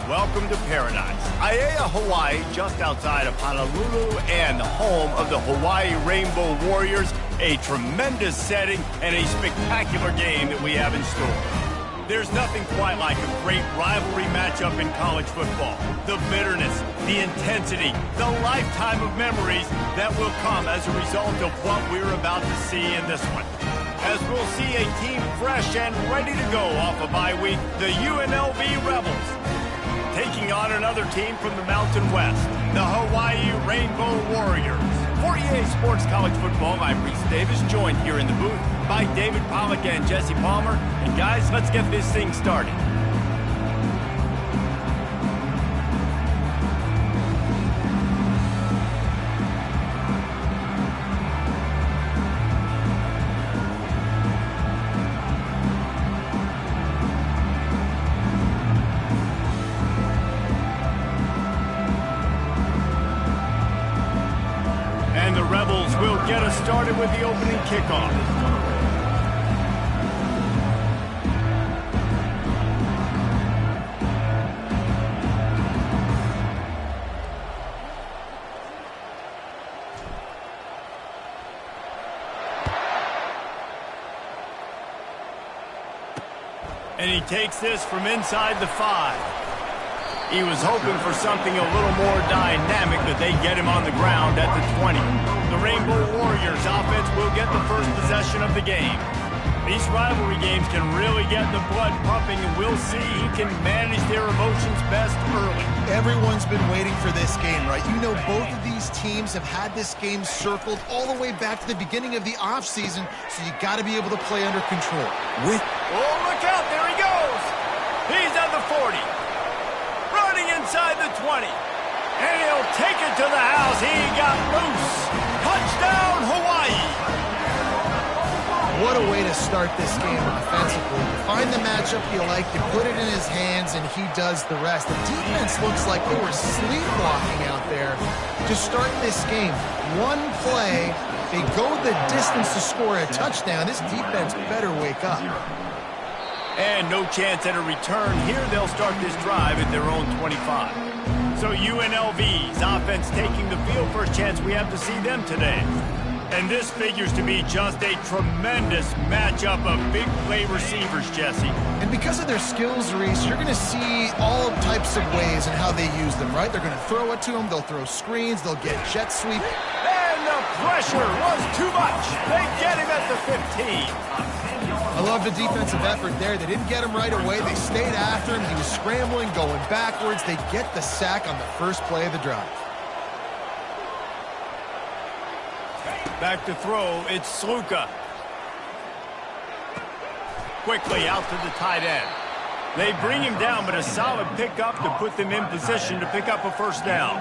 welcome to paradise. Aiea, Hawaii, just outside of Honolulu and the home of the Hawaii Rainbow Warriors. A tremendous setting and a spectacular game that we have in store. There's nothing quite like a great rivalry matchup in college football. The bitterness, the intensity, the lifetime of memories that will come as a result of what we're about to see in this one. As we'll see a team fresh and ready to go off a bye week, the UNLV Rebels, taking on another team from the Mountain West, the Hawaii Rainbow Warriors. For EA Sports College Football, I'm Reese Davis, joined here in the booth by David Pollack and Jesse Palmer. And guys, let's get this thing started. Will get us started with the opening kickoff. And he takes this from inside the 5. He was hoping for something a little more dynamic, but they get him on the ground at the 20. The Rainbow Warriors offense will get the first possession of the game. These rivalry games can really get the blood pumping, and we'll see he can manage their emotions best early. Everyone's been waiting for this game, right? You know, both of these teams have had this game circled all the way back to the beginning of the offseason, so you got to be able to play under control. Oh, look out! There he goes! He's at the 40. Running inside the 20. And he'll take it to the house. He got loose. Touchdown, Hawaii. What a way to start this game offensively. You find the matchup you like, you put it in his hands, and he does the rest. The defense looks like they were sleepwalking out there to start this game. One play, they go the distance to score a touchdown. This defense better wake up. And no chance at a return. Here they'll start this drive at their own 25. So UNLV's offense taking the field. First chance we have to see them today. And this figures to be just a tremendous matchup of big play receivers, Jesse. And because of their skills, Reese, you're going to see all types of ways in how they use them, right? They're going to throw it to them. They'll throw screens. They'll get jet sweep. And the pressure was too much. They get him at the 15. I love the defensive effort there. They didn't get him right away. They stayed after him. He was scrambling, going backwards. They get the sack on the first play of the drive. Back to throw, it's Sluka. Quickly out to the tight end. They bring him down, but a solid pickup to put them in position to pick up a first down.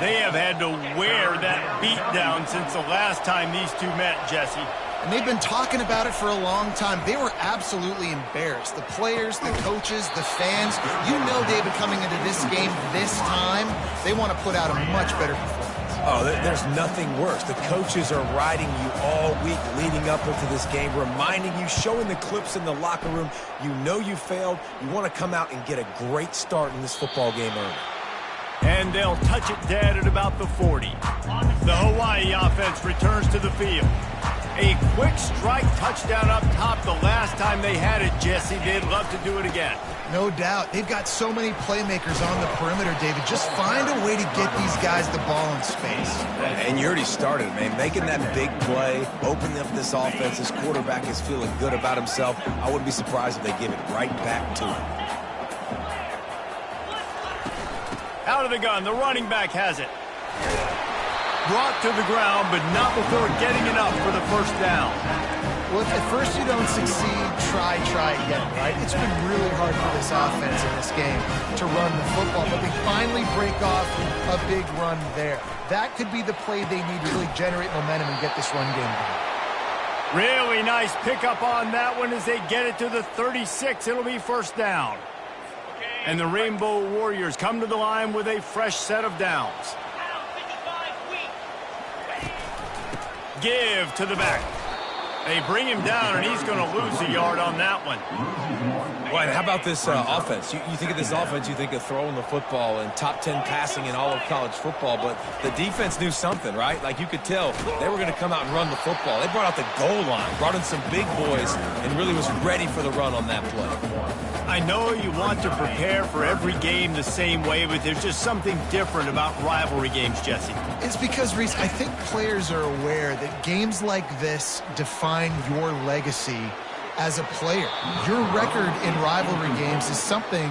They have had to wear that beat down since the last time these two met, Jesse. And they've been talking about it for a long time. They were absolutely embarrassed. The players, the coaches, the fans. You know, David, coming into this game this time, they want to put out a much better performance. Oh, there's nothing worse. The coaches are riding you all week leading up into this game, reminding you, showing the clips in the locker room. You know you failed. You want to come out and get a great start in this football game early. And they'll touch it dead at about the 40. The Hawaii offense returns to the field. A quick strike touchdown up top the last time they had it, Jesse. They'd love to do it again. No doubt. They've got so many playmakers on the perimeter, David. Just find a way to get these guys the ball in space. And you already started, man. Making that big play, opening up this offense. This quarterback is feeling good about himself. I wouldn't be surprised if they give it right back to him. Out of the gun, the running back has it. Brought to the ground, but not before getting enough for the first down. Well, if at first you don't succeed, try again, right? It's been really hard for this offense in this game to run the football, but they finally break off a big run there. That could be the play they need to really generate momentum and get this run game going. Really nice pickup on that one as they get it to the 36. It'll be first down. And the Rainbow Warriors come to the line with a fresh set of downs. Give to the back. They bring him down, and he's going to lose a yard on that one. Well, and how about this offense? You think of this offense, you think of throwing the football and top 10 passing in all of college football, but the defense knew something, right? Like you could tell they were going to come out and run the football. They brought out the goal line, brought in some big boys, and really was ready for the run on that play. I know you want to prepare for every game the same way, but there's just something different about rivalry games, Jesse. It's because, Reese, I think players are aware that games like this define your legacy as a player. Your record in rivalry games is something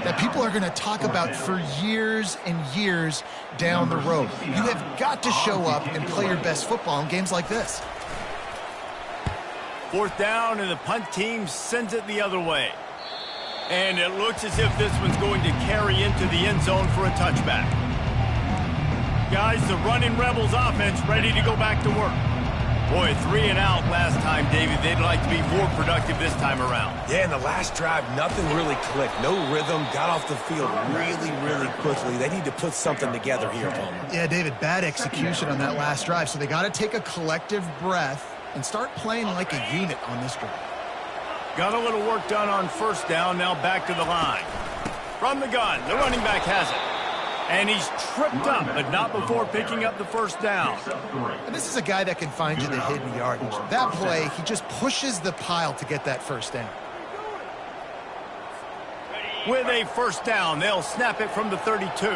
that people are going to talk about for years and years down the road. You have got to show up and play your best football in games like this. 4th down, and the punt team sends it the other way. And it looks as if this one's going to carry into the end zone for a touchback. Guys, the running Rebels offense ready to go back to work. Boy, 3 and out last time, David. They'd like to be more productive this time around. Yeah, in the last drive, nothing really clicked. No rhythm, got off the field really, really quickly. They need to put something together here, Palmer. Yeah, David, bad execution on that last drive. So they got to take a collective breath and start playing like a unit on this drive. Got a little work done on 1st down, now back to the line. From the gun, the running back has it. And he's tripped up, but not before picking up the 1st down. And this is a guy that can find you the hidden yardage. That play, he just pushes the pile to get that 1st down. With a 1st down, they'll snap it from the 32.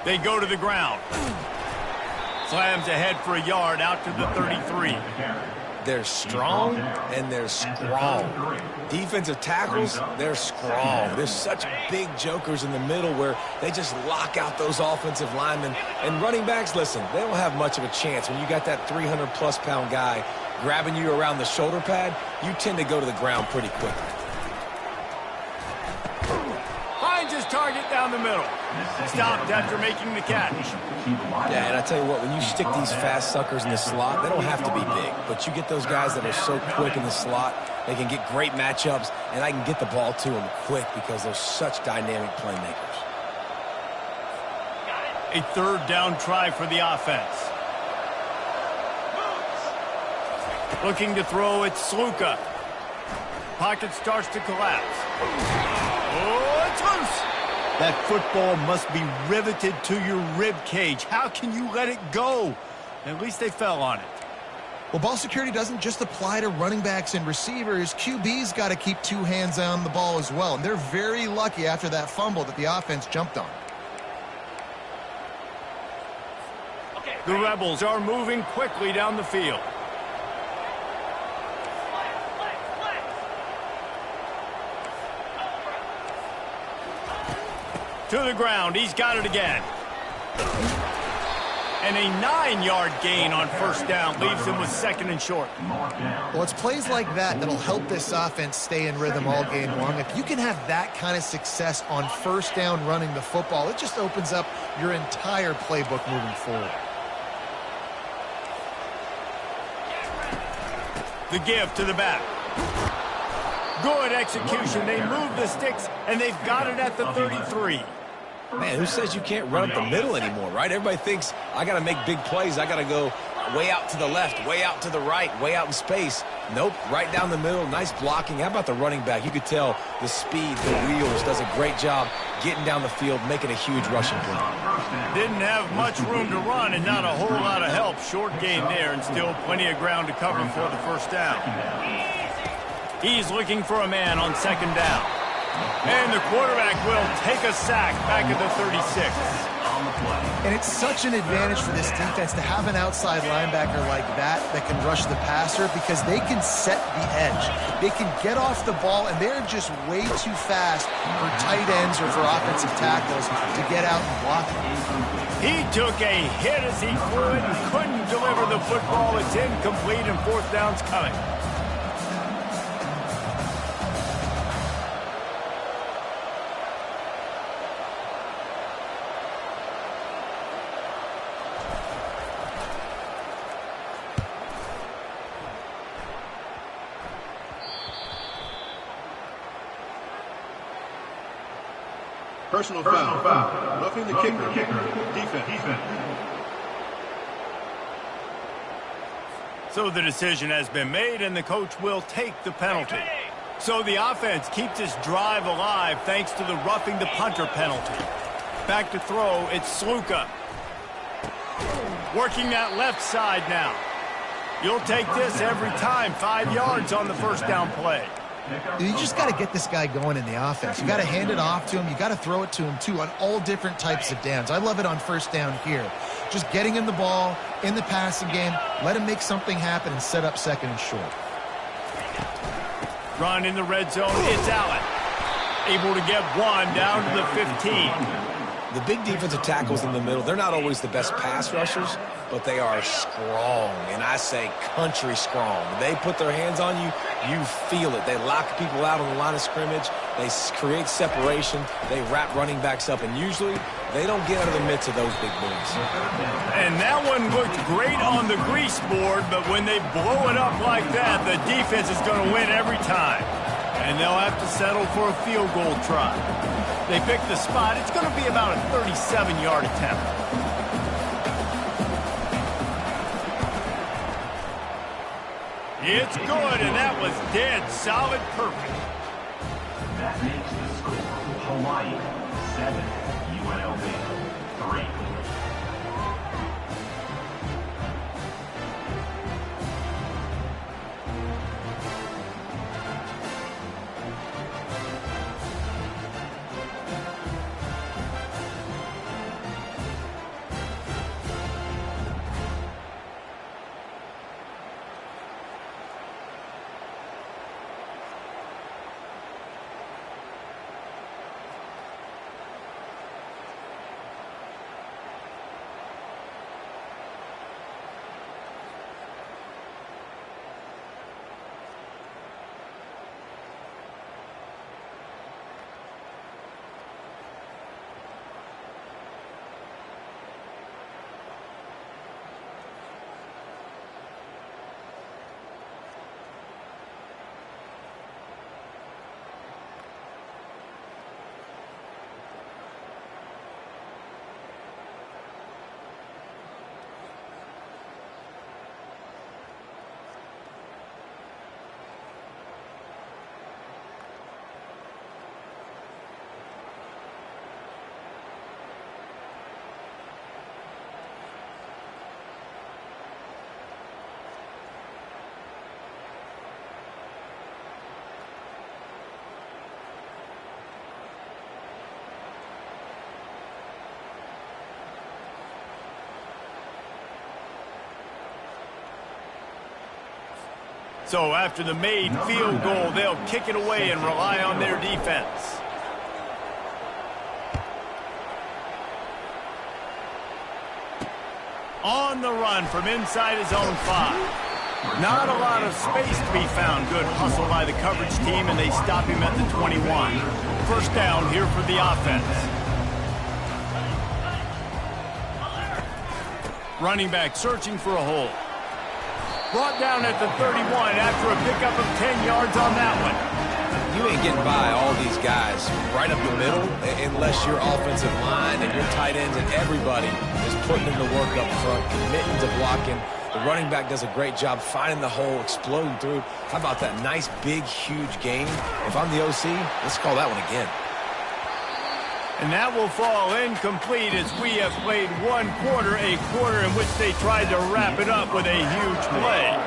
They go to the ground. Slams ahead for a yard out to the 33. They're strong and they're strong. Defensive tackles, they're strong. There's such big jokers in the middle where they just lock out those offensive linemen. And running backs, listen, they don't have much of a chance. When you got that 300-plus pound guy grabbing you around the shoulder pad, you tend to go to the ground pretty quickly. Finds his target down the middle. Stopped after making the catch. Yeah, and I tell you what, when you stick these fast suckers in the slot, they don't have to be big. But you get those guys that are so quick in the slot, they can get great matchups, and I can get the ball to them quick because they're such dynamic playmakers. A 3rd down try for the offense. Looking to throw, it's Sluka. Pocket starts to collapse. Oh, it's loose. That football must be riveted to your rib cage. How can you let it go? At least they fell on it. Well, ball security doesn't just apply to running backs and receivers. QB's got to keep 2 hands on the ball as well. And they're very lucky after that fumble that the offense jumped on. The Rebels are moving quickly down the field. To the ground, he's got it again. And a 9-yard gain on 1st down leaves him with 2nd and short. Well, it's plays like that that'll help this offense stay in rhythm all game long. If you can have that kind of success on 1st down running the football, it just opens up your entire playbook moving forward. The give to the back. Good execution. They move the sticks, and they've got it at the 33. Man, who says you can't run up the middle anymore, right? Everybody thinks, I got to make big plays. I got to go way out to the left, way out to the right, way out in space. Nope, right down the middle. Nice blocking. How about the running back? You could tell the speed, the wheels, does a great job getting down the field, making a huge rushing play. Didn't have much room to run and not a whole lot of help. Short gain there and still plenty of ground to cover for the 1st down. He's looking for a man on 2nd down. And the quarterback will take a sack back at the 36. And it's such an advantage for this defense to have an outside linebacker like that can rush the passer because they can set the edge. They can get off the ball, and they're just way too fast for tight ends or for offensive tackles to get out and block them. He took a hit as he threw it and couldn't deliver the football. It's incomplete, and 4th down's coming. Personal foul. Roughing the kicker. Defense. So the decision has been made, and the coach will take the penalty. So the offense keeps this drive alive thanks to the roughing the punter penalty. Back to throw, it's Sluka. Working that left side now. You'll take this every time. 5 yards on the first down play. You just got to get this guy going in the offense. You got to hand it off to him. You got to throw it to him, too, on all different types of downs. I love it on first down here. Just getting him the ball in the passing game, let him make something happen and set up second and short. Run in the red zone. It's Allen. Able to get one down to the 15. The big defensive tackles in the middle, they're not always the best pass rushers, but they are strong, and I say country strong. When they put their hands on you, you feel it. They lock people out on the line of scrimmage. They create separation. They wrap running backs up, and usually they don't get out of the midst of those big boys. And that one looked great on the grease board, but when they blow it up like that, the defense is going to win every time. And they'll have to settle for a field goal try. They pick the spot. It's going to be about a 37-yard attempt. It's good, and that was dead solid perfect. That makes the score Hawaii 7, UNLV 3. So after the made field goal, they'll kick it away and rely on their defense. On the run from inside his own 5. Not a lot of space to be found. Good hustle by the coverage team, and they stop him at the 21. First down here for the offense. Running back searching for a hole. Brought down at the 31 after a pickup of 10 yards on that one. You ain't getting by all these guys right up the middle unless your offensive line and your tight ends and everybody is putting in the work up front, committing to blocking. The running back does a great job finding the hole, exploding through. How about that nice, big, huge gain? If I'm the OC, let's call that one again. And that will fall incomplete as we have played one quarter, a quarter in which they tried to wrap it up with a huge play.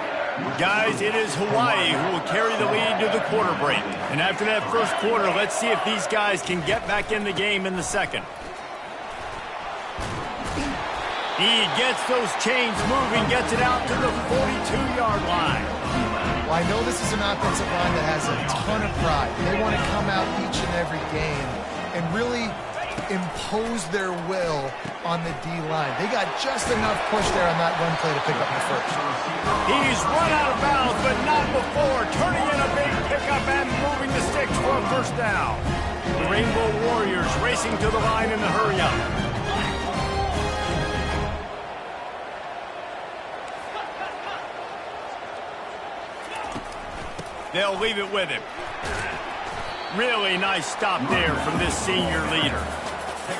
Guys, it is Hawaii who will carry the lead to the quarter break. And after that first quarter, let's see if these guys can get back in the game in the second. He gets those chains moving, gets it out to the 42-yard line. Well, I know this is an offensive line that has a ton of pride. They want to come out each and every game and really impose their will on the D-line. They got just enough push there on that run play to pick up the first. He's run out of bounds, but not before. Turning in a big pickup and moving the sticks for a first down. The Rainbow Warriors racing to the line in the hurry-up. They'll leave it with him. Really nice stop there from this senior leader.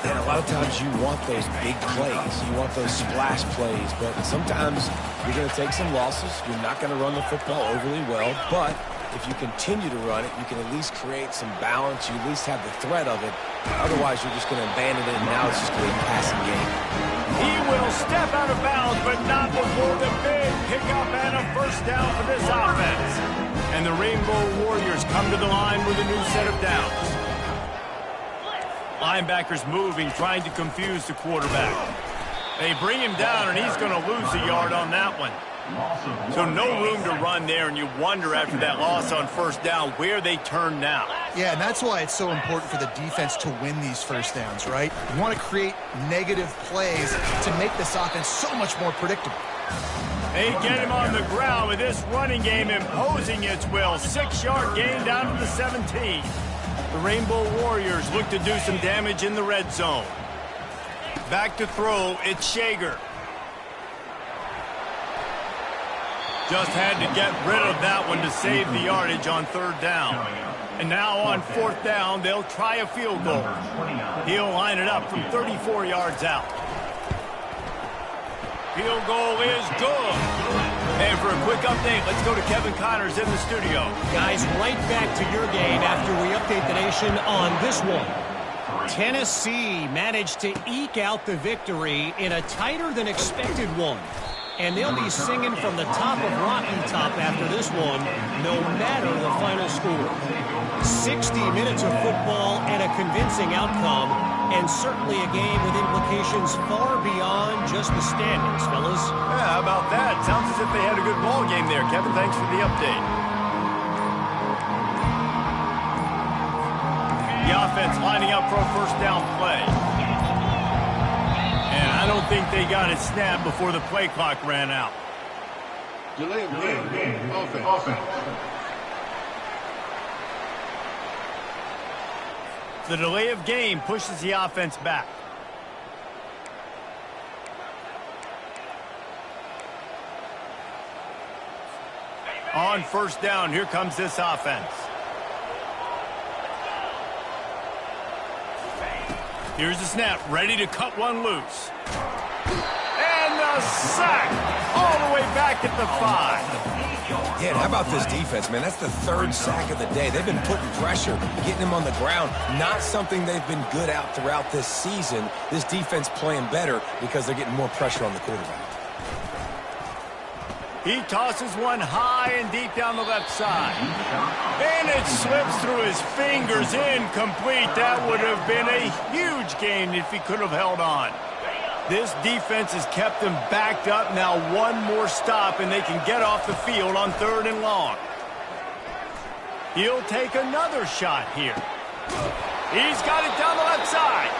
And a lot of times you want those big plays. You want those splash plays. But sometimes You're going to take some losses. You're not going to run the football overly well, but if you continue to run it, you can at least create some balance. You at least have the threat of it. Otherwise, you're just going to abandon it, and now it's just going to be a passing game. He will step out of bounds, but not before the big pickup and a first down for this offense. And the Rainbow Warriors come to the line with a new set of downs. Linebackers moving, trying to confuse the quarterback. They bring him down, and he's going to lose a yard on that one. So no room to run there, and you wonder after that loss on first down where they turn now. Yeah, and that's why it's so important for the defense to win these first downs, right? You want to create negative plays to make this offense so much more predictable. They get him on the ground with this running game imposing its will. 6-yard gain down to the 17. The Rainbow Warriors look to do some damage in the red zone. Back to throw, it's Shager. Just had to get rid of that one to save the yardage on third down. And now on fourth down, they'll try a field goal. He'll line it up from 34 yards out. Field goal is good. And for a quick update, let's go to Kevin Connors in the studio. Guys, right back to your game after we update the nation on this one. Tennessee managed to eke out the victory in a tighter-than-expected one. And they'll be singing from the top of Rocky Top after this one, no matter the final score. 60 minutes of football and a convincing outcome, and certainly a game with implications far beyond just the standings, fellas. Yeah, how about that? Sounds as if they had a good ball game there. Kevin, thanks for the update. The offense lining up for a first down play. And I don't think they got it snapped before the play clock ran out. Delay of game. Offense. The delay of game pushes the offense back. On first down, here comes this offense. Here's the snap, ready to cut one loose. And the sack all the way back at the 5. Yeah, and how about this defense, man? That's the third sack of the day. They've been putting pressure, getting him on the ground. Not something they've been good at throughout this season. This defense playing better because they're getting more pressure on the quarterback. He tosses one high and deep down the left side. And it slips through his fingers, incomplete. That would have been a huge gain if he could have held on. This defense has kept them backed up. Now one more stop and they can get off the field on third and long. He'll take another shot here. He's got it down the left side.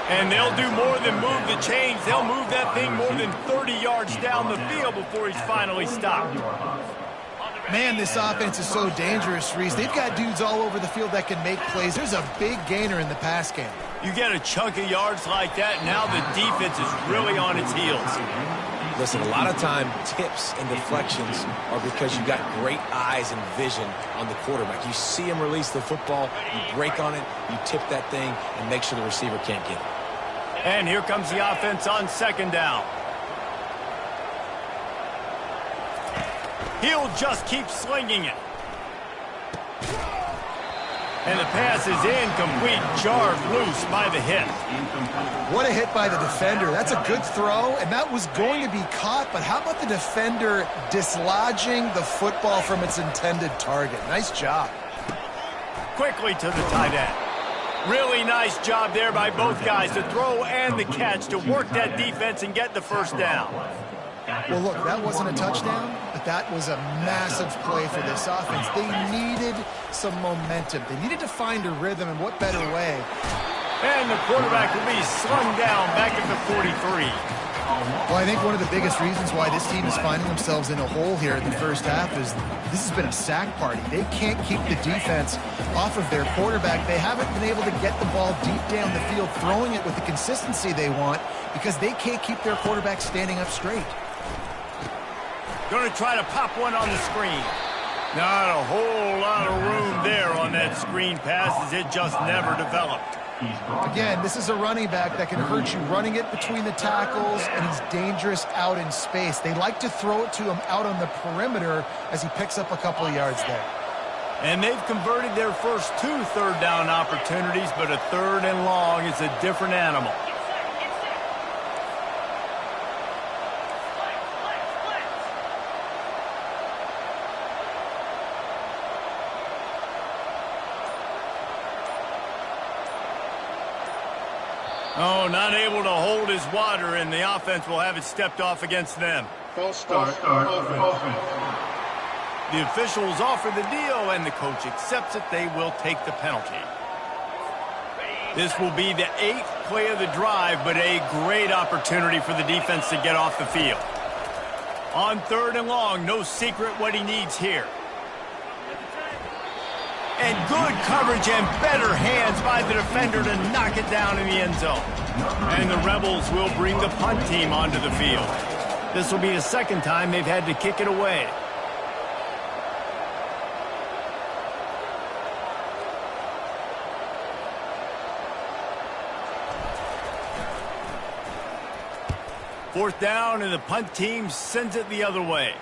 And they'll do more than move the chains. They'll move that thing more than 30 yards down the field before he's finally stopped. Man, this offense is so dangerous, Reese. They've got dudes all over the field that can make plays. There's a big gainer in the pass game. You get a chunk of yards like that, now the defense is really on its heels. Listen, a lot of time, tips and deflections are because you got great eyes and vision on the quarterback. You see him release the football, you break on it, you tip that thing, and make sure the receiver can't get it. And here comes the offense on second down. He'll just keep slinging it. And the pass is incomplete, jarred loose by the hit. What a hit by the defender. That's a good throw, and that was going to be caught, but how about the defender dislodging the football from its intended target? Nice job. Quickly to the tight end. Really nice job there by both guys, the throw and the catch, to work that defense and get the first down. Well, look, that wasn't a touchdown, but that was a massive play for this offense. They needed some momentum. They needed to find a rhythm, and what better way? And the quarterback will be slung down back at the 43. Well, I think one of the biggest reasons why this team is finding themselves in a hole here in the first half is this has been a sack party. They can't keep the defense off of their quarterback. They haven't been able to get the ball deep down the field, throwing it with the consistency they want because they can't keep their quarterback standing up straight. Going to try to pop one on the screen. Not a whole lot of room there on that screen pass as it just never developed. Again, this is a running back that can hurt you running it between the tackles, and he's dangerous out in space. They like to throw it to him out on the perimeter as he picks up a couple of yards there. And they've converted their first 2 third down opportunities, but a 3rd and long is a different animal. Oh, not able to hold his water, and the offense will have it stepped off against them. False start. Offense. The officials offer the deal, and the coach accepts it. They will take the penalty. This will be the 8th play of the drive, but a great opportunity for the defense to get off the field. On 3rd and long, no secret what he needs here. And good coverage and better hands by the defender to knock it down in the end zone. And the Rebels will bring the punt team onto the field. This will be the 2nd time they've had to kick it away. Fourth down, and the punt team sends it the other way.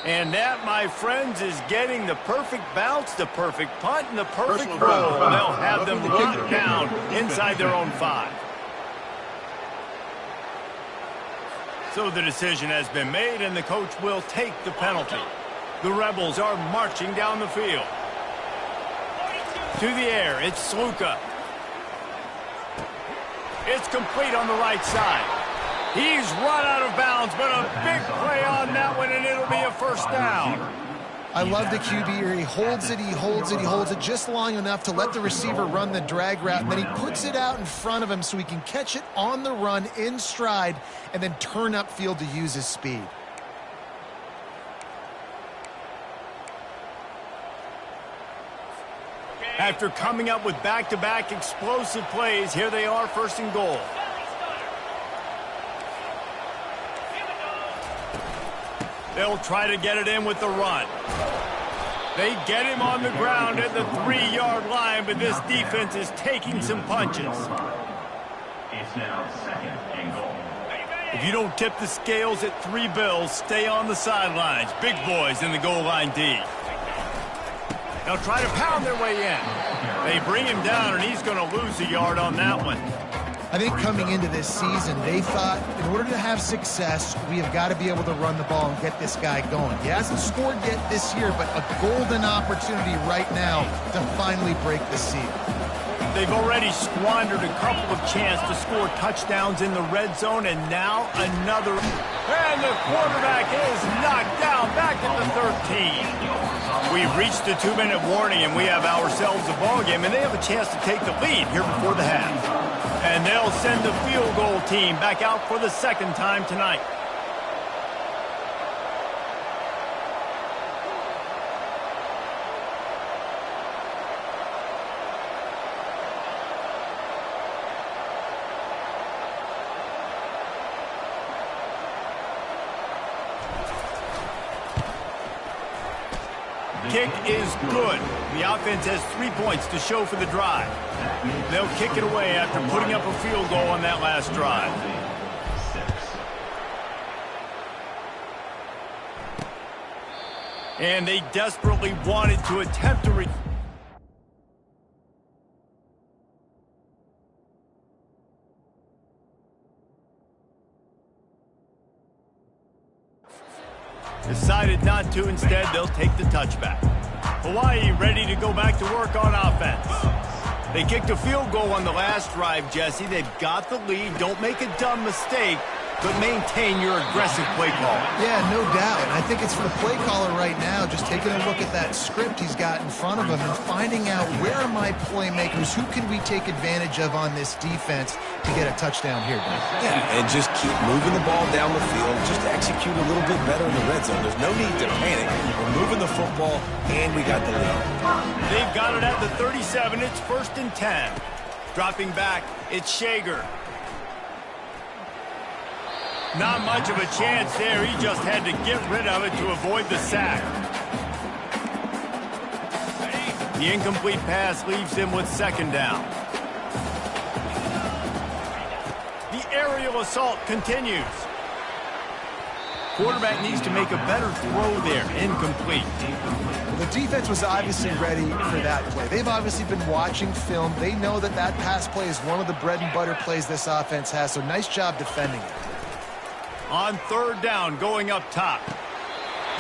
And that, my friends, is getting the perfect bounce, the perfect punt, and the perfect roll. They'll have them locked down inside their own 5. So the decision has been made, and the coach will take the penalty. The Rebels are marching down the field. To the air, it's Sluka. It's complete on the right side. He's run out of bounds, but a big play on that one, and it'll be a 1st down. I love the QB here. He holds it, he holds it, he holds it just long enough to let the receiver run the drag route, and then he puts it out in front of him so he can catch it on the run in stride and then turn upfield to use his speed. After coming up with back-to-back explosive plays, here they are, 1st and goal. They'll try to get it in with the run. They get him on the ground at the 3-yard line, but this defense is taking some punches. It's now 2nd and goal. If you don't tip the scales at 3 bills, stay on the sidelines. Big boys in the goal line D. They'll try to pound their way in. They bring him down, and he's going to lose a yard on that one. I think coming into this season, they thought in order to have success, we have got to be able to run the ball and get this guy going. He hasn't scored yet this year, but a golden opportunity right now to finally break the seal. They've already squandered a couple of chances to score touchdowns in the red zone, and now another. And the quarterback is knocked down back at the 13. We've reached the 2-minute warning, and we have ourselves a ball game, and they have a chance to take the lead here before the half. And they'll send the field goal team back out for the 2nd time tonight. Kick is good. The offense has 3 points to show for the drive. They'll kick it away after putting up a field goal on that last drive. And they desperately wanted to attempt to decided not to. Instead, they'll take the touchback. Hawaii ready to go back to work on offense. They kicked a field goal on the last drive, Jesse. They've got the lead. Don't make a dumb mistake, but maintain your aggressive play calling. Yeah, no doubt. And I think it's for the play caller right now, just taking a look at that script he's got in front of him and finding out where are my playmakers, who can we take advantage of on this defense to get a touchdown here, Dan? Yeah, and just keep moving the ball down the field. Just execute a little bit better in the red zone. There's no need to panic. We're moving the football, and we got the lead. They've got it at the 37. It's 1st and 10. Dropping back, it's Shager. Not much of a chance there. He just had to get rid of it to avoid the sack. The incomplete pass leaves him with 2nd down. aerial assault continues. Quarterback needs to make a better throw there. Incomplete. The defense was obviously ready for that play. They've obviously been watching film. They know that that pass play is one of the bread and butter plays this offense has, so nice job defending it. On third down, going up top.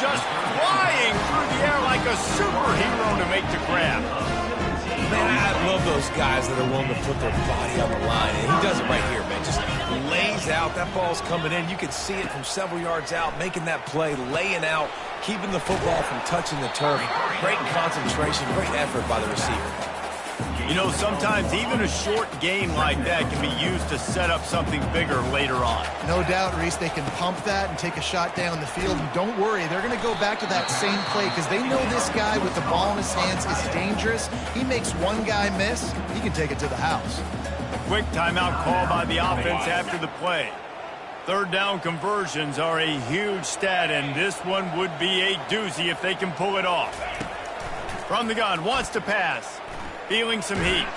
Just flying through the air like a superhero to make the grab. Man, I love those guys that are willing to put their body on the line, and he does it right here, man. Just lays out. That ball's coming in. You can see it from several yards out, making that play, laying out, keeping the football from touching the turf. Great concentration, great effort by the receiver. You know, sometimes even a short game like that can be used to set up something bigger later on. No doubt, Reese, they can pump that and take a shot down the field. And don't worry, they're going to go back to that same play because they know this guy with the ball in his hands is dangerous. He makes one guy miss, he can take it to the house. Quick timeout call by the offense after the play. Third down conversions are a huge stat, and this one would be a doozy if they can pull it off. From the gun, wants to pass. Feeling some heat.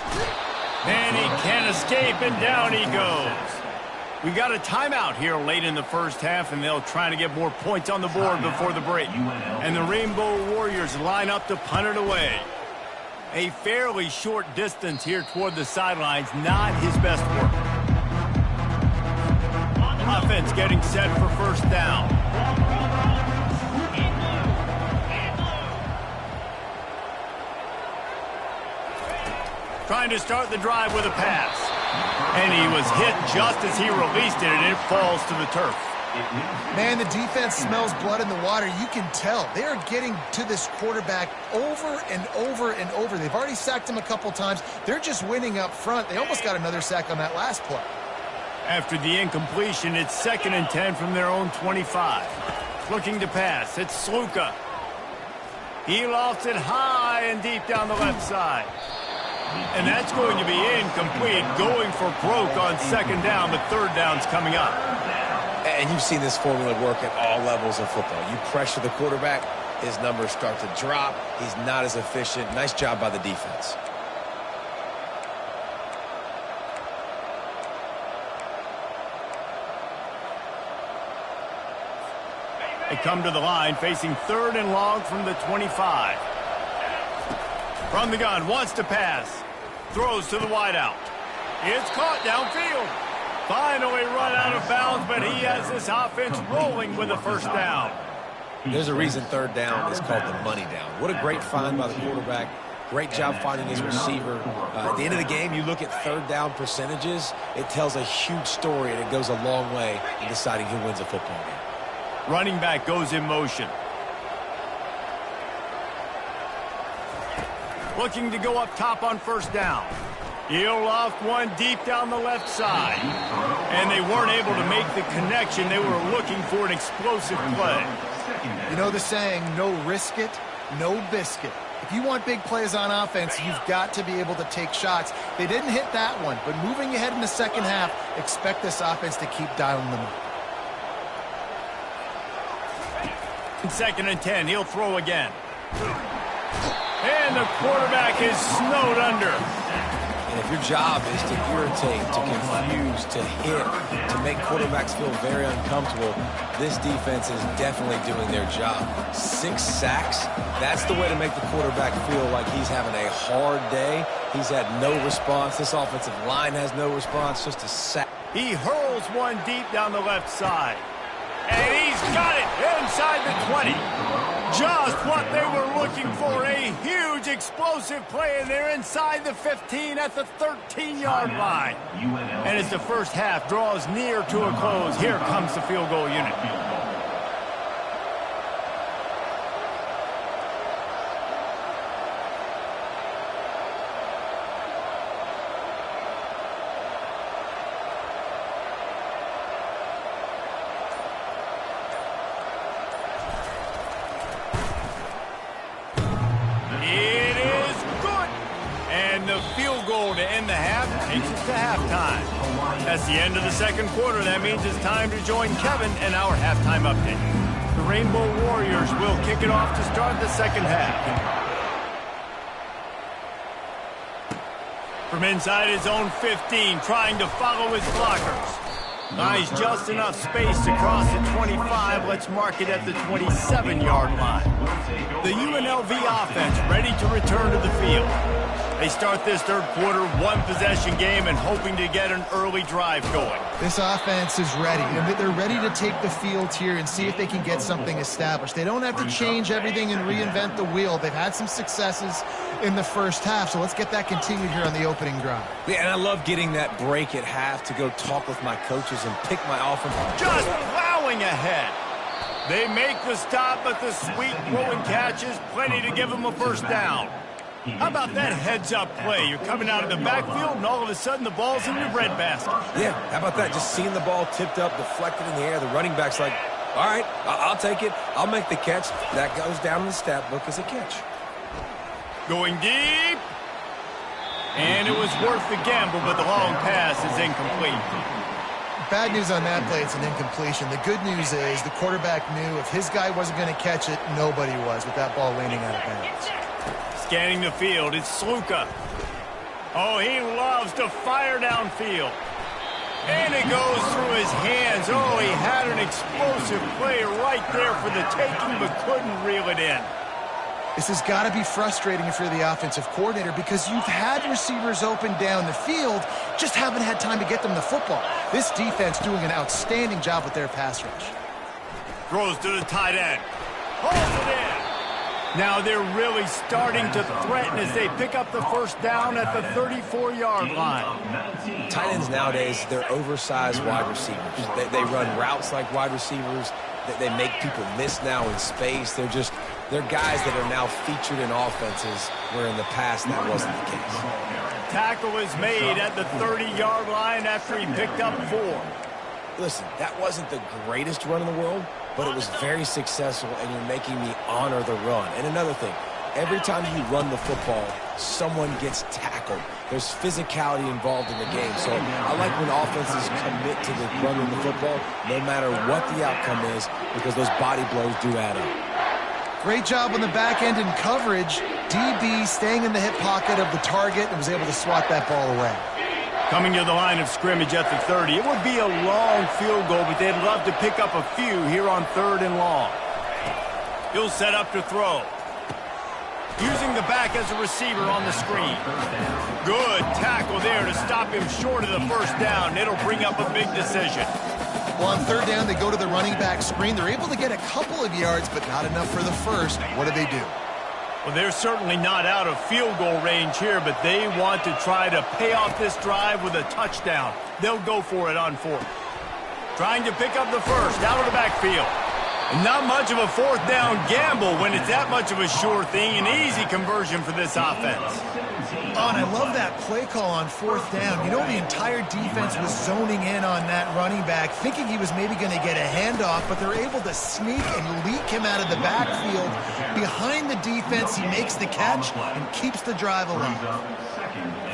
And he can't escape, and down he goes. We got a timeout here late in the first half, and they'll try to get more points on the board before the break. And the Rainbow Warriors line up to punt it away. A fairly short distance here toward the sidelines, not his best work. Offense getting set for first down. Trying to start the drive with a pass. And he was hit just as he released it, and it falls to the turf. Man, the defense smells blood in the water. You can tell. They are getting to this quarterback over and over and over. They've already sacked him a couple times. They're just winning up front. They almost got another sack on that last play. After the incompletion, it's 2nd and 10 from their own 25. Looking to pass. It's Sluka. He lofts it high and deep down the left side. And that's going to be incomplete. Going for broke on 2nd down, but 3rd down's coming up. And you've seen this formula work at all levels of football. You pressure the quarterback, his numbers start to drop. He's not as efficient. Nice job by the defense. They come to the line, facing 3rd and long from the 25. From the gun, wants to pass. Throws to the wideout. It's caught downfield. Finally run out of bounds, but he has this offense rolling with a first down. There's a reason 3rd down is called the money down. What a great find by the quarterback. Great job finding his receiver. At the end of the game, you look at 3rd down percentages. It tells a huge story, and it goes a long way in deciding who wins a football game. Running back goes in motion. Looking to go up top on first down. He'll loft one deep down the left side. And they weren't able to make the connection. They were looking for an explosive play. You know the saying, no risk it, no biscuit. If you want big plays on offense, you've got to be able to take shots. They didn't hit that one, but moving ahead in the second half, expect this offense to keep dialing them up. 2nd and 10, he'll throw again. And the quarterback is snowed under. And if your job is to irritate, to confuse, to hit, to make quarterbacks feel very uncomfortable, this defense is definitely doing their job. 6 sacks, that's the way to make the quarterback feel like he's having a hard day. He's had no response. This offensive line has no response, just a sack. He hurls one deep down the left side. And he's got it inside the 20. Just what they were looking for, a huge explosive play, and they're inside the 15 at the 13-yard line. And as the first half draws near to a close, here comes the field goal unit. That's the end of the 2nd quarter. That means it's time to join Kevin in our halftime update. The Rainbow Warriors will kick it off to start the 2nd half. From inside his own 15, trying to follow his blockers. Nice, just enough space to cross the 25. Let's mark it at the 27-yard line. The UNLV offense ready to return to the field. They start this third quarter, one-possession game, and hoping to get an early drive going. This offense is ready. They're ready to take the field here and see if they can get something established. They don't have to change everything and reinvent the wheel. They've had some successes in the first half, so let's get that continued here on the opening drive. Yeah, and I love getting that break at half to go talk with my coaches and pick my offense. Just plowing ahead. They make the stop, but the sweet throwing catch is plenty to give them a first down. How about that heads-up play? You're coming out of the backfield, and all of a sudden the ball's in the breadbasket. Yeah, how about that? Just seeing the ball tipped up, deflected in the air. The running back's like, all right, I'll take it. I'll make the catch. That goes down in the stat book as a catch. Going deep. And it was worth the gamble, but the long pass is incomplete. Bad news on that play, it's an incompletion. The good news is the quarterback knew if his guy wasn't going to catch it, nobody was with that ball landing out of bounds. Scanning the field, it's Sluka. Oh, he loves to fire downfield. And it goes through his hands. Oh, he had an explosive play right there for the taking, but couldn't reel it in. This has got to be frustrating if you're the offensive coordinator because you've had receivers open down the field, just haven't had time to get them the football. This defense doing an outstanding job with their pass rush. Throws to the tight end. Holds it in. Now they're really starting to threaten as they pick up the first down at the 34-yard line. Tight ends nowadays, they're oversized wide receivers. They run routes like wide receivers. They make people miss now in space. They're guys that are now featured in offenses where in the past that wasn't the case. Tackle is made at the 30-yard line after he picked up 4. Listen, that wasn't the greatest run in the world, but it was very successful, and you're making me honor the run. And another thing, every time you run the football, someone gets tackled. There's physicality involved in the game. So I like when offenses commit to the running the football, no matter what the outcome is, because those body blows do add up. Great job on the back end in coverage. DB staying in the hip pocket of the target and was able to swat that ball away. Coming to the line of scrimmage at the 30. It would be a long field goal, but they'd love to pick up a few here on 3rd and long. He'll set up to throw. Using the back as a receiver on the screen. Good tackle there to stop him short of the first down. It'll bring up a big decision. Well, on 3rd down, they go to the running back screen. They're able to get a couple of yards, but not enough for the first. What do? Well, they're certainly not out of field goal range here, but they want to try to pay off this drive with a touchdown. They'll go for it on 4th. Trying to pick up the first out of the backfield. And not much of a 4th down gamble when it's that much of a sure thing. An easy conversion for this offense. Oh, and I love that play call on 4th down. You know, the entire defense was zoning in on that running back, thinking he was maybe going to get a handoff, but they're able to sneak and leak him out of the backfield. Behind the defense, he makes the catch and keeps the drive alive.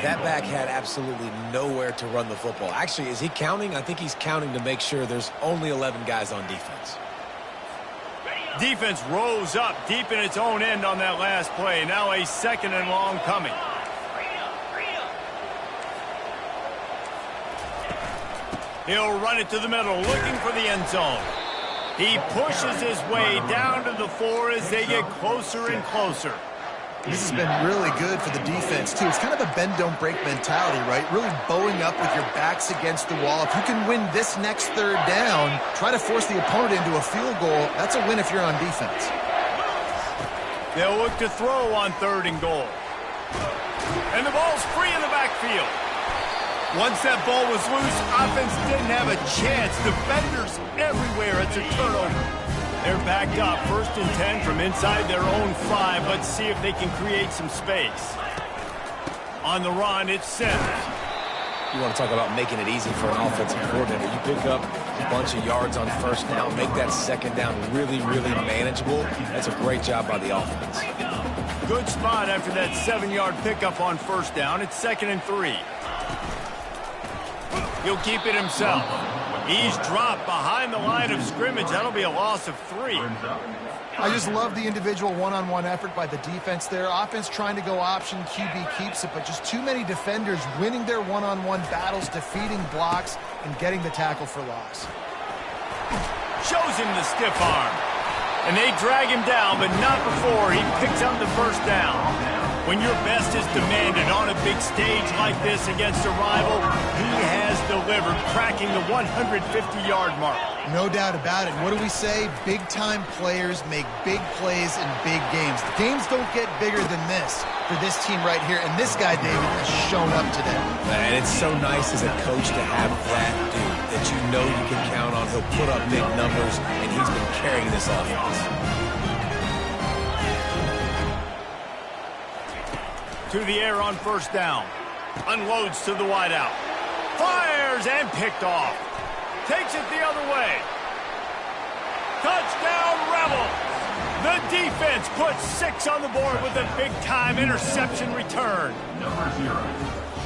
That back had absolutely nowhere to run the football. Actually, is he counting? I think he's counting to make sure there's only 11 guys on defense. Defense rose up deep in its own end on that last play. Now a 2nd and long coming. He'll run it to the middle, looking for the end zone. He pushes his way down to the 4 as they get closer and closer. This has been really good for the defense, too. It's kind of a bend-don't-break mentality, right? Really bowing up with your backs against the wall. If you can win this next 3rd down, try to force the opponent into a field goal. That's a win if you're on defense. They'll look to throw on 3rd and goal. And the ball's free in the backfield. Once that ball was loose, offense didn't have a chance. Defenders everywhere. It's a turnover. They're backed up, 1st and 10 from inside their own 5. Let's see if they can create some space. On the run, it's Sims. You want to talk about making it easy for an offensive coordinator. You pick up a bunch of yards on 1st down, make that 2nd down really, really manageable. That's a great job by the offense. Good spot after that 7-yard pickup on 1st down. It's 2nd and 3. He'll keep it himself. He's dropped behind the line of scrimmage. That'll be a loss of 3. I just love the individual one-on-one effort by the defense there. Offense trying to go option, QB keeps it, but just too many defenders winning their one-on-one battles, defeating blocks. and getting the tackle for loss. Shows him the stiff arm. And they drag him down, but not before he picks up the first down. When your best is demanded on a big stage like this against a rival, he has delivered, cracking the 150-yard mark. No doubt about it. What do we say? Big-time players make big plays in big games. The games don't get bigger than this for this team right here. And this guy, David, has shown up today. And it's so nice as a coach to have that dude that you know you can count on. He'll put up big numbers, and he's been carrying this offense. To the air on first down. Unloads to the wideout. Fires and picked off. Takes it the other way. Touchdown, Rebels! The defense puts 6 on the board with a big-time interception return. Number 0.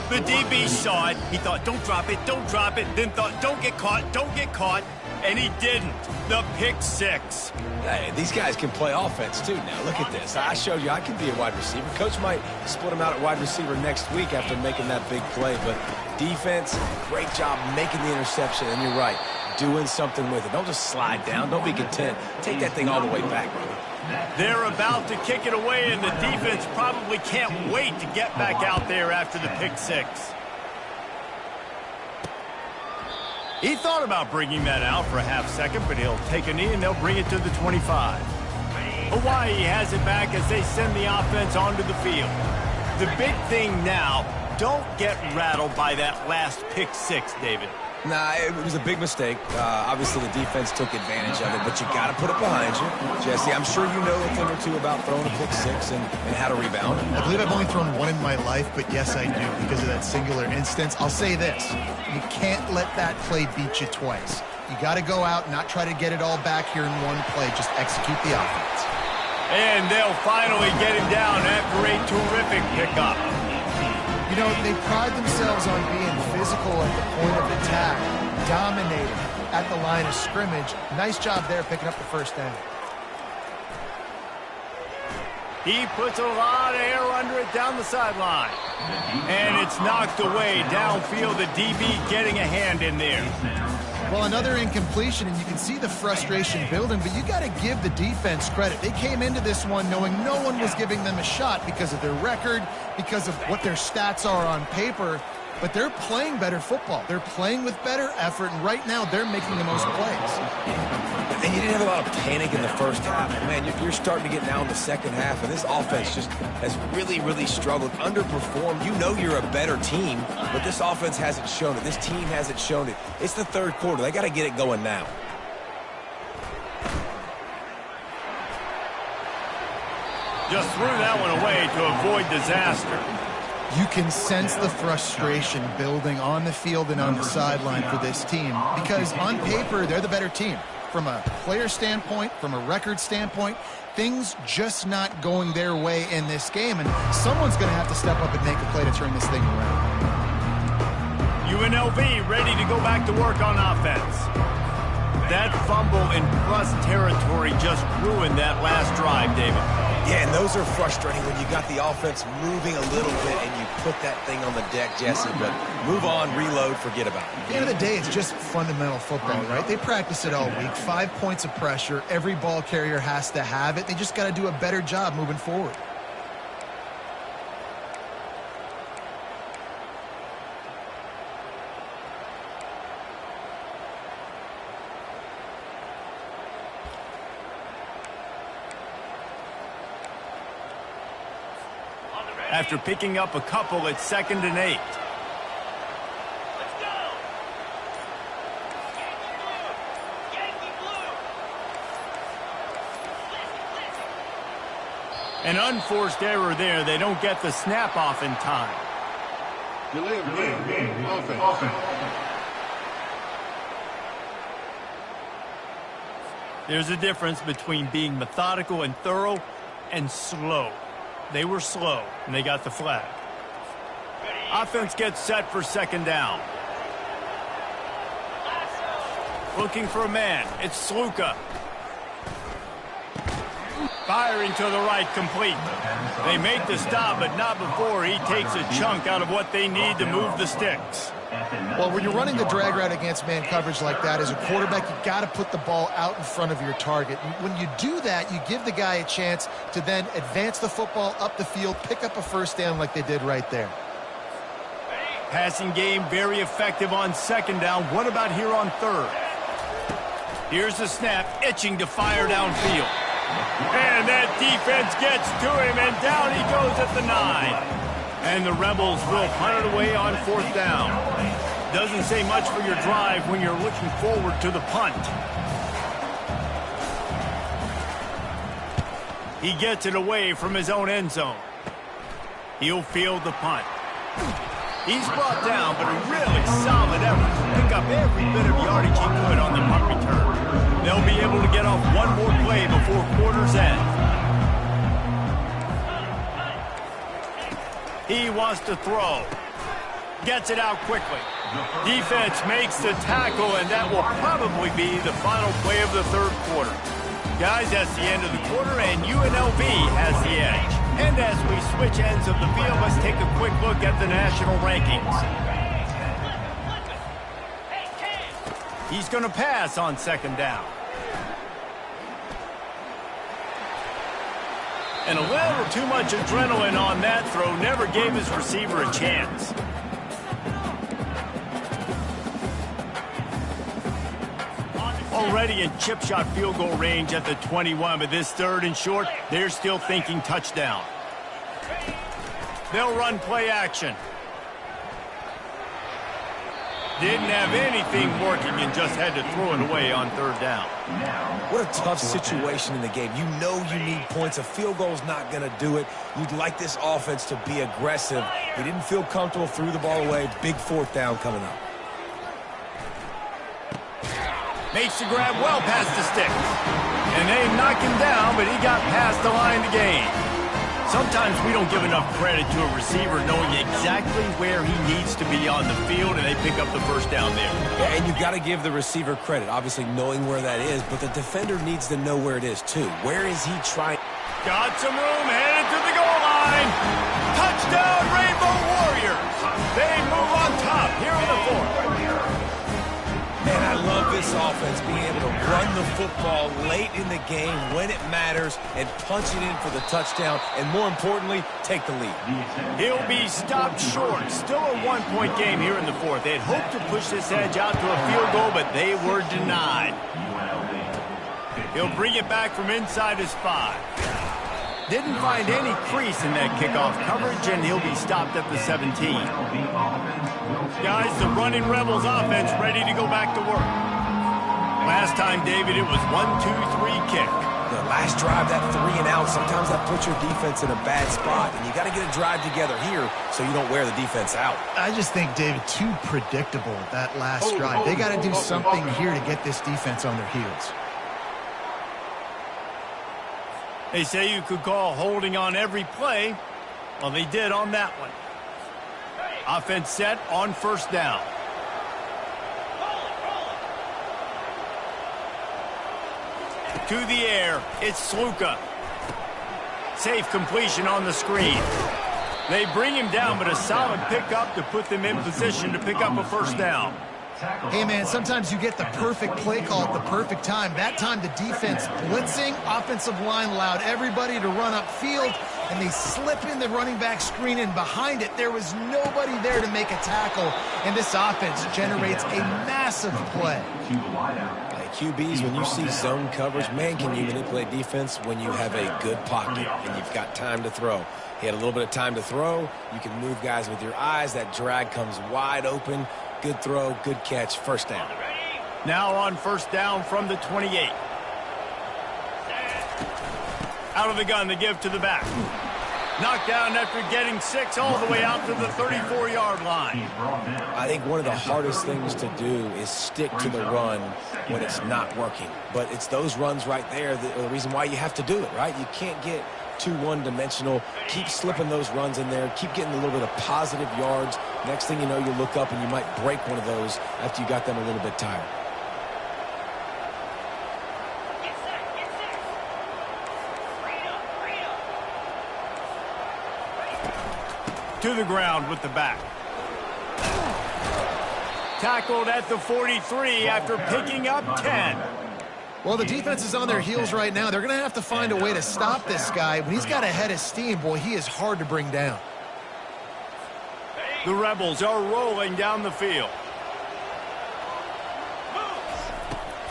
The DB saw it. He thought, don't drop it, don't drop it. Then thought, don't get caught, don't get caught. And he didn't. The pick 6. Hey, these guys can play offense, too, now. Look at this. I showed you I can be a wide receiver. Coach might split him out at wide receiver next week after making that big play. But defense, great job making the interception. And you're right, doing something with it. Don't just slide down. Don't be content. Take that thing all the way back, brother. They're about to kick it away, and the defense probably can't wait to get back out there after the pick 6. He thought about bringing that out for a half second, but he'll take a knee and they'll bring it to the 25. Hawaii has it back as they send the offense onto the field. The big thing now, don't get rattled by that last pick 6, David. Nah, it was a big mistake. Obviously, the defense took advantage of it, but you got to put it behind you. Jesse, I'm sure you know a thing or two about throwing a pick 6 and how to rebound. I believe I've only thrown one in my life, but yes, I do because of that singular instance. I'll say this. You can't let that play beat you twice. You got to go out and not try to get it all back here in one play. Just execute the offense. And they'll finally get him down after a terrific pickup. You know, they pride themselves on being physical at the point of attack, dominating at the line of scrimmage. Nice job there picking up the first down. He puts a lot of air under it down the sideline. And it's knocked away downfield, the DB getting a hand in there. Well, another incompletion, and you can see the frustration building, but you got to give the defense credit. They came into this one knowing no one was giving them a shot because of their record, because of what their stats are on paper, but they're playing better football. They're playing with better effort, and right now they're making the most plays. And you didn't have a lot of panic in the first half. Man, you're starting to get now in the second half, and this offense just has really, really struggled, underperformed. You know you're a better team, but this offense hasn't shown it. This team hasn't shown it. It's the third quarter. They got to get it going now. Just threw that one away to avoid disaster. You can sense the frustration building on the field and on the sideline for this team because on paper, they're the better team. From a player standpoint, from a record standpoint, things just not going their way in this game, and someone's going to have to step up and make a play to turn this thing around. UNLV ready to go back to work on offense. That fumble in plus territory just ruined that last drive, David. Yeah, and those are frustrating when you got the offense moving a little bit and you put that thing on the deck, Jesse, but move on, reload, forget about it. At the end of the day, it's just fundamental football, right? They practice it all week. 5 points of pressure. Every ball carrier has to have it. They just got to do a better job moving forward. After picking up a couple, it's 2nd and 8. An unforced error there. They don't get the snap off in time. Delay of game. Offense. There's a difference between being methodical and thorough and slow. They were slow, and they got the flag. Offense gets set for 2nd down. Looking for a man. It's Sluka. Firing to the right, complete. They make the stop, but not before he takes a chunk out of what they need to move the sticks. Well, when you're running the drag route against man coverage like that, as a quarterback, you got to put the ball out in front of your target. When you do that, you give the guy a chance to then advance the football up the field, pick up a first down like they did right there. Passing game very effective on second down. What about here on third? Here's the snap, itching to fire downfield. And that defense gets to him, and down he goes at the 9. And the Rebels will punt it away on fourth down. Doesn't say much for your drive when you're looking forward to the punt. He gets it away from his own end zone. He'll field the punt. He's brought down, but a really solid effort to pick up every bit of yardage he could on the punt return. They'll be able to get off one more play before quarter's end. He wants to throw. Gets it out quickly. Defense makes the tackle, and that will probably be the final play of the third quarter. Guys, that's the end of the quarter, and UNLV has the edge. And as we switch ends of the field, let's take a quick look at the national rankings. He's going to pass on second down. And a little too much adrenaline on that throw never gave his receiver a chance. Already in chip shot field goal range at the 21, but this third and short, they're still thinking touchdown. They'll run play action. Didn't have anything working and just had to throw it away on third down. What a tough situation in the game. You know you need points. A field goal's not going to do it. You'd like this offense to be aggressive. He didn't feel comfortable, threw the ball away. Big fourth down coming up. Makes the grab well past the sticks. And they knock him down, but he got past the line to gain. Sometimes we don't give enough credit to a receiver knowing exactly where he needs to be on the field, and they pick up the first down there. Yeah, and you've got to give the receiver credit, obviously knowing where that is, but the defender needs to know where it is too. Where is he trying? Got some room, headed to the goal line. Touchdown, Rainbow Warriors. They move on top here in the fourth. Man, I love this offense being able to run the football late in the game when it matters and punch it in for the touchdown and, more importantly, take the lead. He'll be stopped short. Still a one-point game here in the fourth. They'd hoped to push this edge out to a field goal, but they were denied. He'll bring it back from inside his 5. Didn't find any crease in that kickoff coverage, and he'll be stopped at the 17. Guys, the running Rebels offense ready to go back to work. Last time, David, it was 1-2-3 kick. The last drive, that 3 and out, sometimes that puts your defense in a bad spot, and you got to get a drive together here so you don't wear the defense out. I just think, David, too predictable, that last drive. They got to do something here to get this defense on their heels. They say you could call holding on every play. Well, they did on that one. Offense set on first down. To the air, it's Sluka. Safe completion on the screen. They bring him down, but a solid pickup to put them in position to pick up a first down. Hey, man, sometimes you get the perfect play call at the perfect time. That time the defense blitzing, offensive line allowed everybody to run upfield, and they slip in the running back screen, and behind it there was nobody there to make a tackle, and this offense generates a massive play. QBs, when you see zone coverage, man, can you manipulate defense when you have a good pocket and you've got time to throw. He had a little bit of time to throw. You can move guys with your eyes. That drag comes wide open. Good throw, good catch, first down. Now on first down from the 28. Out of the gun, they give to the back. Knocked down after getting 6 all the way out to the 34-yard line. I think one of the hardest things to do is stick to the run when it's not working. But it's those runs right there that are the reason why you have to do it, right? You can't get too one-dimensional. Keep slipping those runs in there. Keep getting a little bit of positive yards. Next thing you know, you look up and you might break one of those after you got them a little bit tired. To the ground with the back. tackled at the 43 after picking up 10. Well, the defense is on their heels right now. They're going to have to find a way to stop this guy. When he's got a head of steam, boy, he is hard to bring down. The Rebels are rolling down the field.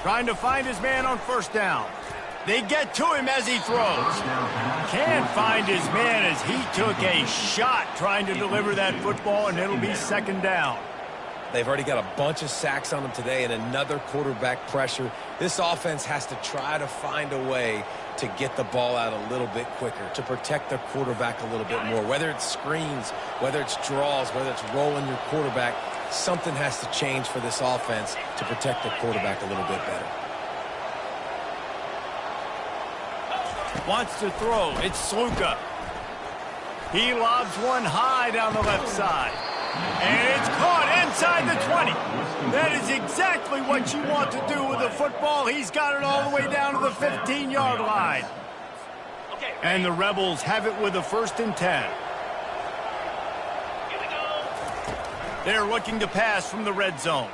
Trying to find his man on first down. They get to him as he throws. Can't find his man as he took a shot trying to deliver that football, and it'll be second down. They've already got a bunch of sacks on them today and another quarterback pressure. This offense has to try to find a way to get the ball out a little bit quicker, to protect their quarterback a little bit more. Whether it's screens, whether it's draws, whether it's rolling your quarterback, something has to change for this offense to protect their quarterback a little bit better. Wants to throw. It's Sluka. He lobs one high down the left side. And it's caught inside the 20. That is exactly what you want to do with a football. He's got it all the way down to the 15-yard line. And the Rebels have it with a 1st and 10. They're looking to pass from the red zone.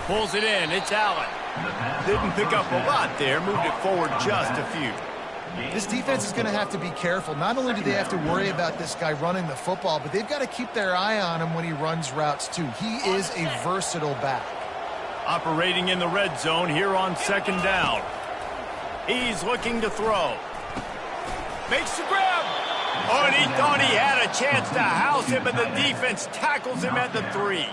Pulls it in. It's Allen. Didn't pick up a lot there. Moved it forward just a few. This defense is going to have to be careful. Not only do they have to worry about this guy running the football, but they've got to keep their eye on him when he runs routes too. He is a versatile back. Operating in the red zone here on second down. He's looking to throw. Makes the grab. Oh, and he thought he had a chance to house him, but the defense tackles him at the 3.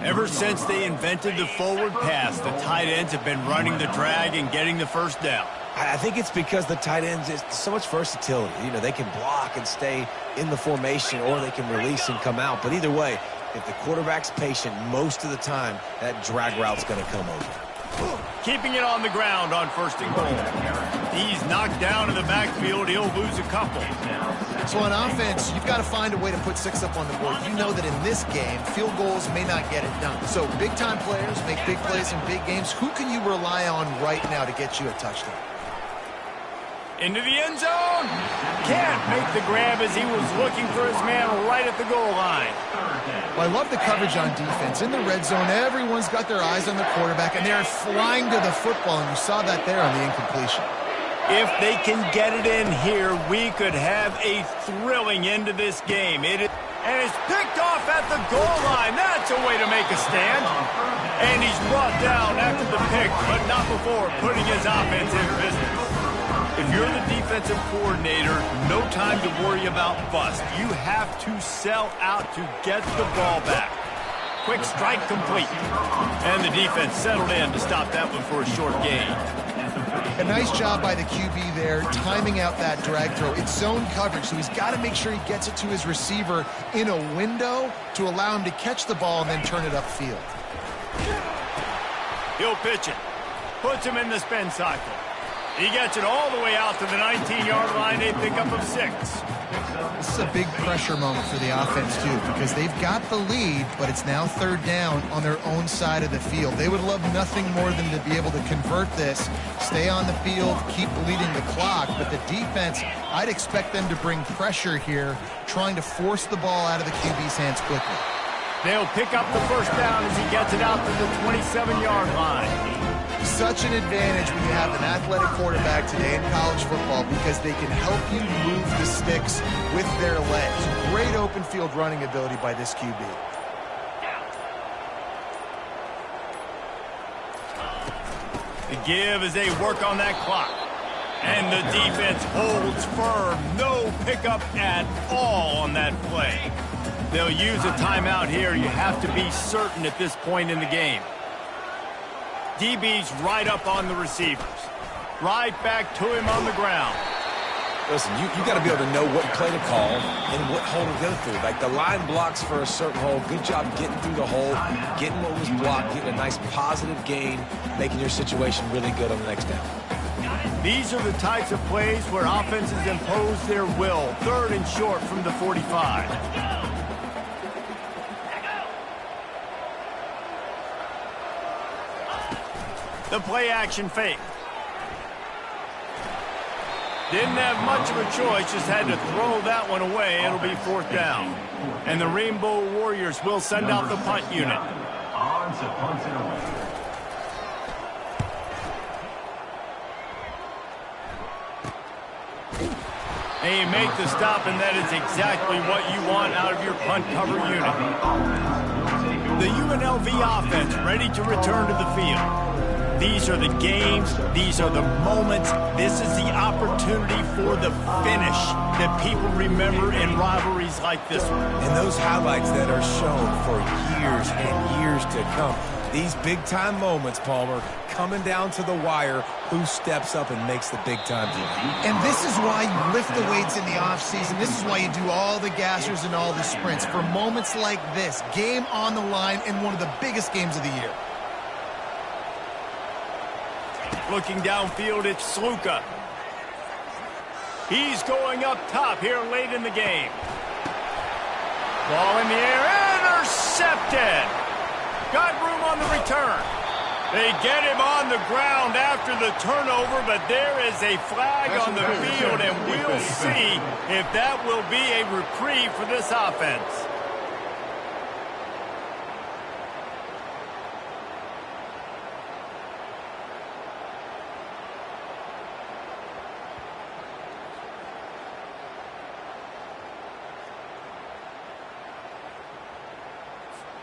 Ever since they invented the forward pass, the tight ends have been running the drag and getting the first down. I think it's because the tight ends is so much versatility. You know, they can block and stay in the formation, or they can release and come out. But either way, if the quarterback's patient most of the time, that drag route's going to come over. Keeping it on the ground on 1st and goal. He's knocked down in the backfield. He'll lose a couple. So on offense, you've got to find a way to put 6 up on the board. You know that in this game, field goals may not get it done. So big-time players make big plays in big games. Who can you rely on right now to get you a touchdown? Into the end zone. Can't make the grab as he was looking for his man right at the goal line. Well, I love the coverage on defense. In the red zone, everyone's got their eyes on the quarterback, and they're flying to the football, and you saw that there on the incompletion. If they can get it in here, we could have a thrilling end to this game. And it's picked off at the goal line. That's a way to make a stand. And he's brought down after the pick, but not before putting his offense in business. If you're the defensive coordinator, no time to worry about bust. You have to sell out to get the ball back. Quick strike complete. And the defense settled in to stop that one for a short gain. A nice job by the QB there, timing out that drag throw. It's zone coverage, so he's got to make sure he gets it to his receiver in a window to allow him to catch the ball and then turn it upfield. He'll pitch it. Puts him in the spin cycle. He gets it all the way out to the 19-yard line. A pickup of 6. This is a big pressure moment for the offense, too, because they've got the lead, but it's now 3rd down on their own side of the field. They would love nothing more than to be able to convert this, stay on the field, keep bleeding the clock. But the defense, I'd expect them to bring pressure here, trying to force the ball out of the QB's hands quickly. They'll pick up the first down as he gets it out to the 27-yard line. Such an advantage when you have an athletic quarterback today in college football because they can help you move the sticks with their legs. Great open field running ability by this QB. The give as they work on that clock. And the defense holds firm. No pickup at all on that play. They'll use a timeout here. You have to be certain at this point in the game. DB's right up on the receivers. Right back to him on the ground. Listen, you got to be able to know what play to call and what hole to go through. Like the line blocks for a certain hole. Good job getting through the hole, getting what was blocked, getting a nice positive gain, making your situation really good on the next down. These are the types of plays where offenses impose their will. 3rd and short from the 45. The play action fake. Didn't have much of a choice, just had to throw that one away. It'll be 4th down. And the Rainbow Warriors will send out the punt unit. On to punt it away. And you make the stop, and that is exactly what you want out of your punt cover unit. The UNLV offense ready to return to the field. These are the games. These are the moments. This is the opportunity for the finish that people remember in rivalries like this one. And those highlights that are shown for years and years to come. These big-time moments, Palmer, coming down to the wire, who steps up and makes the big-time play. And this is why you lift the weights in the offseason. This is why you do all the gassers and all the sprints. For moments like this, game on the line in one of the biggest games of the year. Looking downfield, it's Sluka. He's going up top here late in the game. Ball in the air, intercepted. Got room on the return. They get him on the ground after the turnover, but there is a flag on the field, and we'll see if that will be a reprieve for this offense.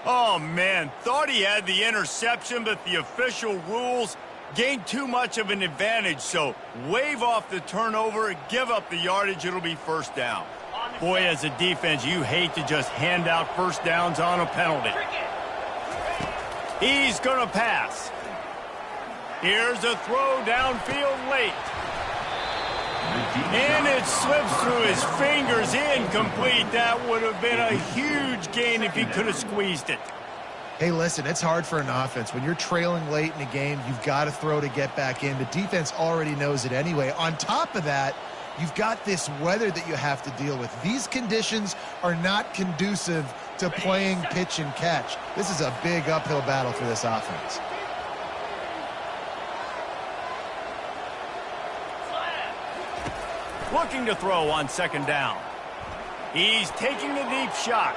Oh, man, thought he had the interception, but the official rules gained too much of an advantage, so wave off the turnover, give up the yardage, it'll be 1st down. Boy, as a defense, you hate to just hand out 1st downs on a penalty. He's going to pass. Here's a throw downfield late. And it slips through his fingers, incomplete. That would have been a huge gain if he could have squeezed it. Hey, listen, it's hard for an offense. When you're trailing late in a game, you've got to throw to get back in. The defense already knows it anyway. On top of that, you've got this weather that you have to deal with. These conditions are not conducive to playing pitch and catch. This is a big uphill battle for this offense. Looking to throw on 2nd down. He's taking a deep shot.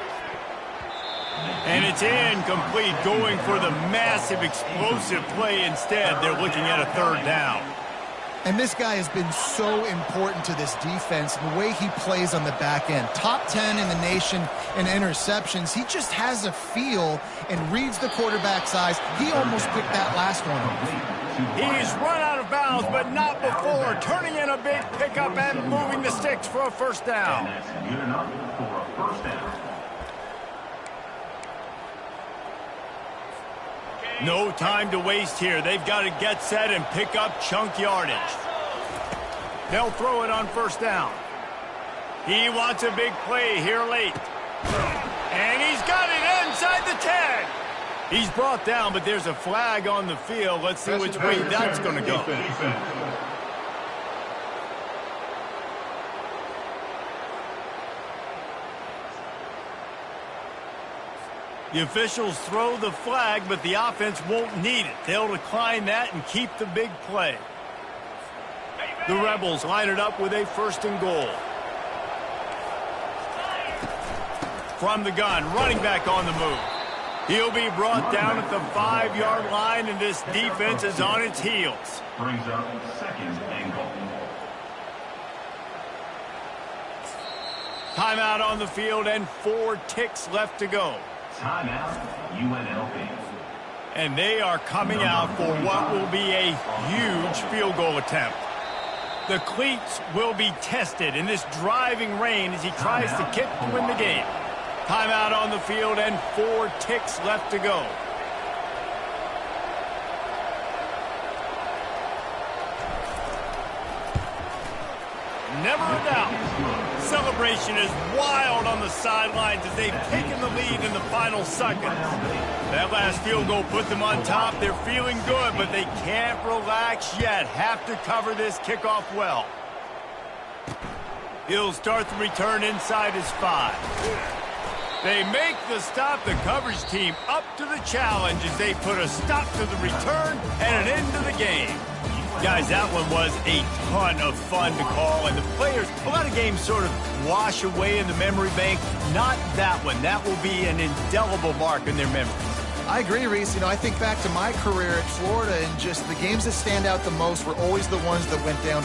And it's incomplete, going for the massive explosive play instead. They're looking at a 3rd down. And this guy has been so important to this defense, the way he plays on the back end. Top 10 in the nation in interceptions. He just has a feel and reads the quarterback's eyes. He almost picked that last one off. He's run out of bounds, but not before. Turning in a big pickup and moving the sticks for a 1st down. And that's good enough for a 1st down. No time to waste here. They've got to get set and pick up chunk yardage. They'll throw it on 1st down. He wants a big play here late. And he's got it inside the 10. He's brought down, but there's a flag on the field. Let's see which way that's going to go. The officials throw the flag, but the offense won't need it. They'll decline that and keep the big play. The Rebels line it up with a 1st and goal. From the gun, running back on the move. He'll be brought down at the 5-yard line, and this defense is on its heels. Brings up 2nd and goal. Timeout on the field and 4 ticks left to go. Timeout, UNLV. And they are coming out for what will be a huge field goal attempt. The cleats will be tested in this driving rain as he tries to kick to win the game. Timeout on the field and 4 ticks left to go. Never a doubt. Celebration is wild on the sidelines as they've taken the lead in the final seconds. That last field goal put them on top. They're feeling good, but they can't relax yet. Have to cover this kickoff well. He'll start the return inside his 5. They make the stop. The coverage team up to the challenge as they put a stop to the return and an end to the game. Guys, that one was a ton of fun to call, and the players, a lot of games sort of wash away in the memory bank. Not that one. That will be an indelible mark in their memory. I agree, Reese. You know, I think back to my career at Florida, and just the games that stand out the most were always the ones that went down